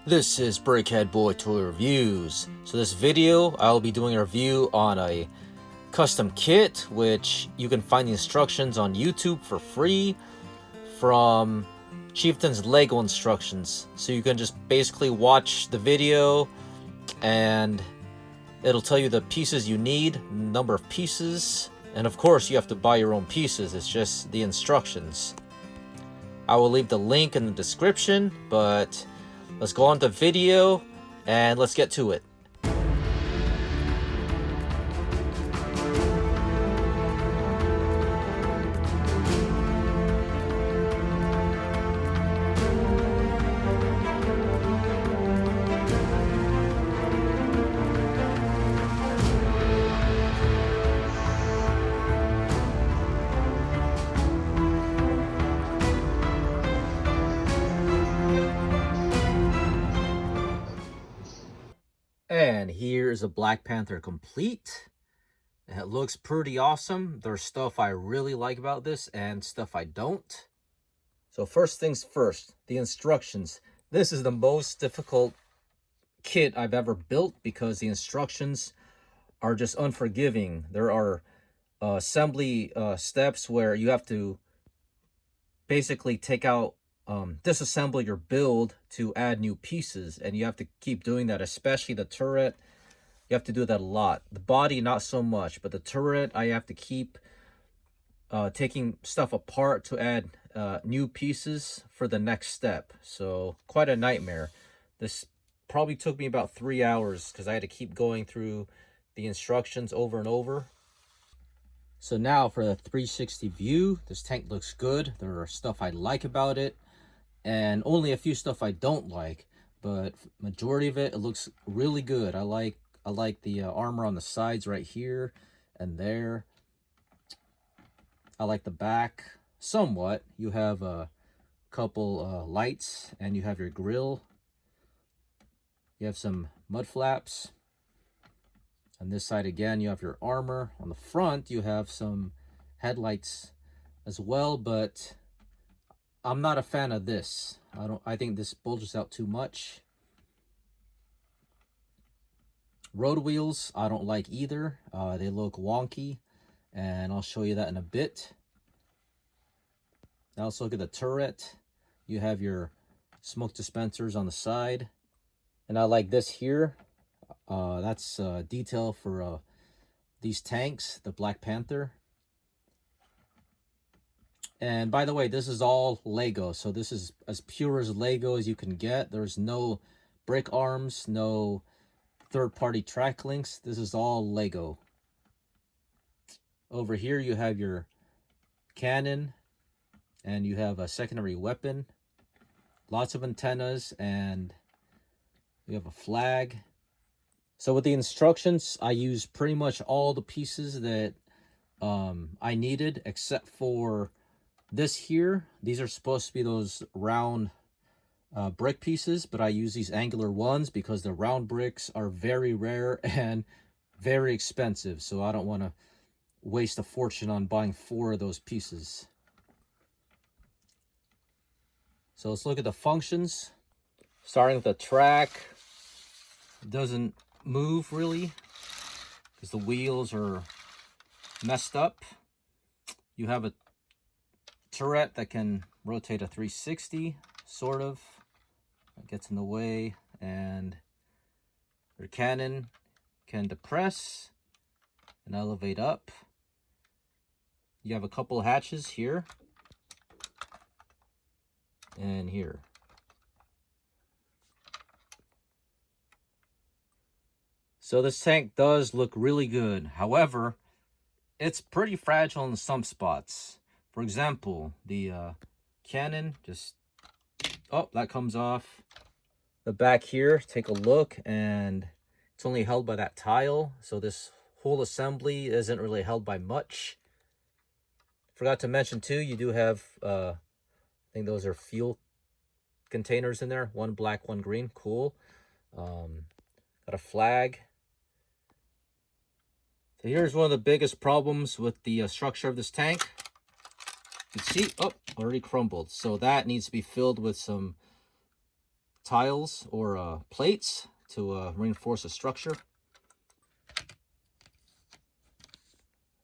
This is Brickhead Boy Toy Reviews. So this video, I'll be doing a review on a custom kit, which you can find the instructions on YouTube for free from Chieftain's Lego instructions. So you can just basically watch the video and it'll tell you the pieces you need, number of pieces, and of course you have to buy your own pieces. It's just the instructions. I will leave the link in the description, but let's go on to video and let's get to it. And here's a Black Panther complete. It looks pretty awesome. There's stuff I really like about this and stuff I don't. So first things first, the instructions. This is the most difficult kit I've ever built because the instructions are just unforgiving. There are assembly steps where you have to basically take out disassemble your build to add new pieces, and you have to keep doing that, especially the turret. You have to do that a lot. The body, not so much, but the turret, I have to keep taking stuff apart to add new pieces for the next step. So quite a nightmare. This probably took me about 3 hours because I had to keep going through the instructions over and over. So now for the 360 view, this tank looks good. There are stuff I like about it and only a few stuff I don't like, but majority of it looks really good. I like the armor on the sides right here and there. I like the back somewhat. You have a couple lights and you have your grill. You have some mud flaps. On this side again, you have your armor. On the front, you have some headlights as well, but I'm not a fan of this. I think this bulges out too much. Road wheels, I don't like either. They look wonky, and I'll show you that in a bit. Now let's look at the turret. You have your smoke dispensers on the side, and I like this here. That's detail for these tanks, the Black Panther. And by the way, this is all Lego, so this is as pure as Lego as you can get. There's no brick arms, no third-party track links. This is all Lego. Over here you have your cannon, and you have a secondary weapon, lots of antennas, and you have a flag. So with the instructions, I used pretty much all the pieces that I needed, except for this here. These are supposed to be those round brick pieces, but I use these angular ones because the round bricks are very rare and very expensive. So I don't want to waste a fortune on buying 4 of those pieces. So let's look at the functions. Starting with the track. It doesn't move really because the wheels are messed up. You have a turret that can rotate a 360, sort of. It gets in the way, and your cannon can depress and elevate up. You have a couple hatches here and here. So this tank does look really good. However, it's pretty fragile in some spots. For example, the cannon just, oh, that comes off. The back here, take a look, and it's only held by that tile. So this whole assembly isn't really held by much. Forgot to mention too, you do have, I think those are fuel containers in there. One black, one green, cool. Got a flag. So here's one of the biggest problems with the structure of this tank. You see, oh, already crumbled. So that needs to be filled with some tiles or plates to reinforce the structure.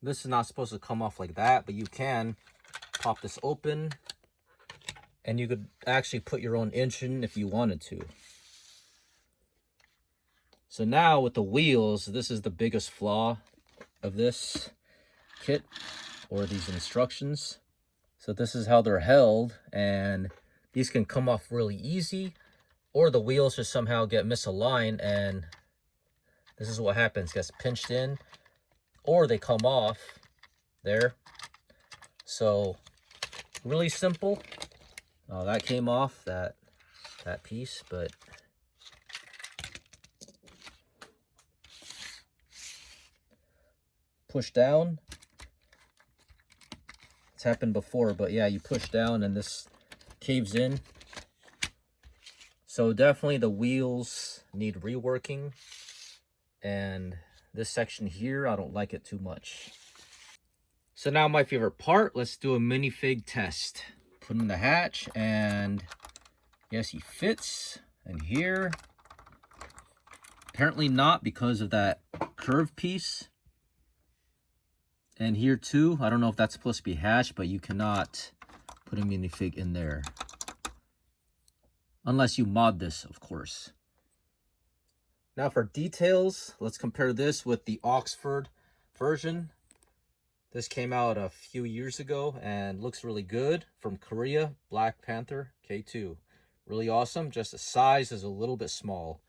This is not supposed to come off like that, but you can pop this open and you could actually put your own engine if you wanted to. So now with the wheels, this is the biggest flaw of this kit or these instructions. So this is how they're held, and these can come off really easy, or the wheels just somehow get misaligned and this is what happens, gets pinched in, or they come off there. So really simple. That came off, that piece, but push down. It's happened before, but yeah, you push down and this caves in. So definitely the wheels need reworking, and this section here, I don't like it too much. So now my favorite part, let's do a minifig test. Put him in the hatch, and yes, he fits. And here, apparently not because of that curved piece. And here too, I don't know if that's supposed to be hatched, but you cannot put a minifig in there. Unless you mod this, of course. Now for details, let's compare this with the Oxford version. This came out a few years ago and looks really good. From Korea, Black Panther K-2. Really awesome, just the size is a little bit small.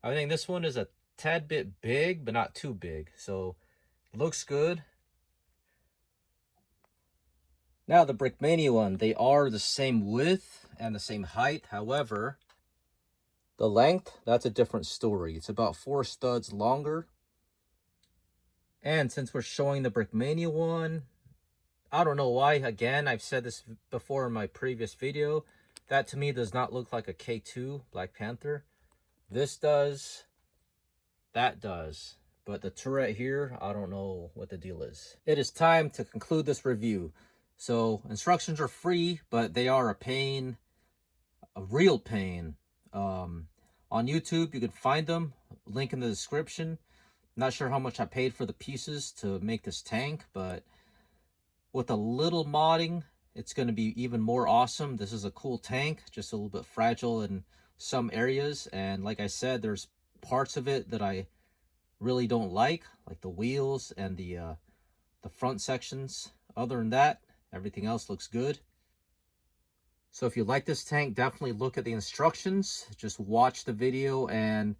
I think this one is a tad bit big, but not too big. So, looks good. Now the Brickmania one, they are the same width and the same height. However, the length, that's a different story. It's about 4 studs longer. And since we're showing the Brickmania one, I don't know why, again, I've said this before in my previous video, that to me does not look like a K-2 Black Panther. This does, that does. But the turret here, I don't know what the deal is. It is time to conclude this review. So instructions are free, but they are a pain, a real pain. On YouTube, you can find them, link in the description. Not sure how much I paid for the pieces to make this tank, but with a little modding, it's going to be even more awesome. This is a cool tank, just a little bit fragile in some areas. And like I said, there's parts of it that I really don't like the wheels and the front sections. Other than that, everything else looks good. So if you like this tank, definitely look at the instructions. Just watch the video and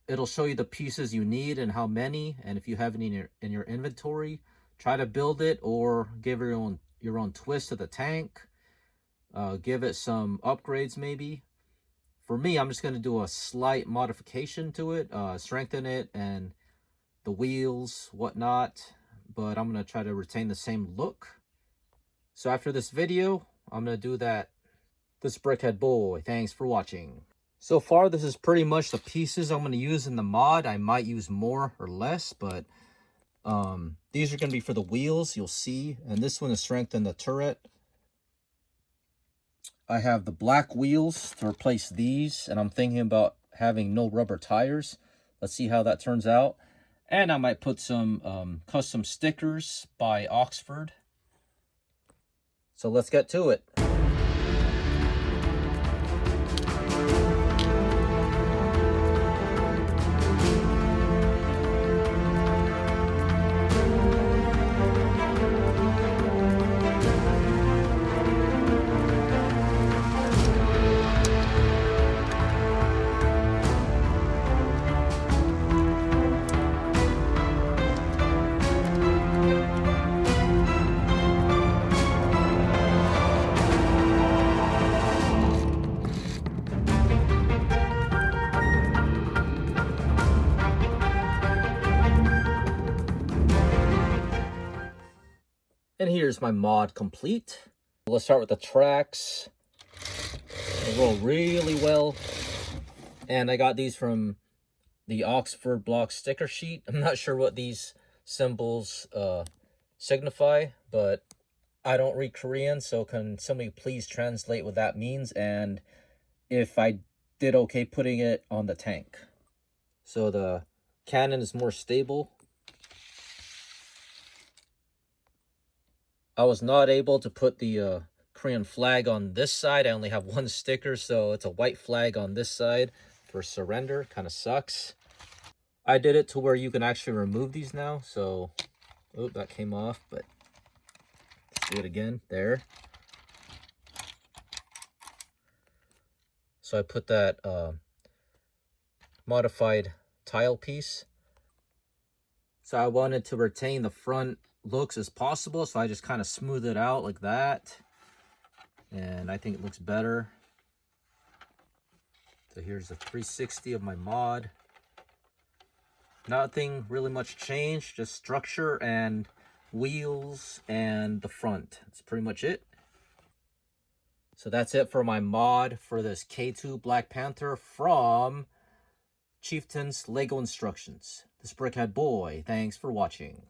it'll show you the pieces you need and how many. And if you have any in your inventory, try to build it or give your own twist to the tank. Give it some upgrades maybe. For me, I'm just going to do a slight modification to it, strengthen it and the wheels, whatnot. But I'm going to try to retain the same look. So after this video, I'm going to do that. This Brickhead Boy, thanks for watching. So far, this is pretty much the pieces I'm going to use in the mod. I might use more or less, but these are going to be for the wheels, you'll see. And this one is strengthen the turret. I have the black wheels to replace these, and I'm thinking about having no rubber tires. Let's see how that turns out. And I might put some custom stickers by Oxford. So let's get to it. And here's my mod complete. Let's start with the tracks. They roll really well. And I got these from the Oxford block sticker sheet. I'm not sure what these symbols signify, but I don't read Korean, so can somebody please translate what that means? And if I did okay putting it on the tank. So the cannon is more stable. I was not able to put the Korean flag on this side. I only have one sticker, so it's a white flag on this side for surrender. Kind of sucks. I did it to where you can actually remove these now. So, oh, that came off, but let's do it again. There. So I put that modified tile piece. So I wanted to retain the front looks as possible, so I just kind of smooth it out like that. And I think it looks better. So here's the 360 of my mod. Nothing really much changed, just structure and wheels and the front. That's pretty much it. So that's it for my mod for this K-2 Black Panther from Chieftain's Lego Instructions. This Brickhead Boy, thanks for watching.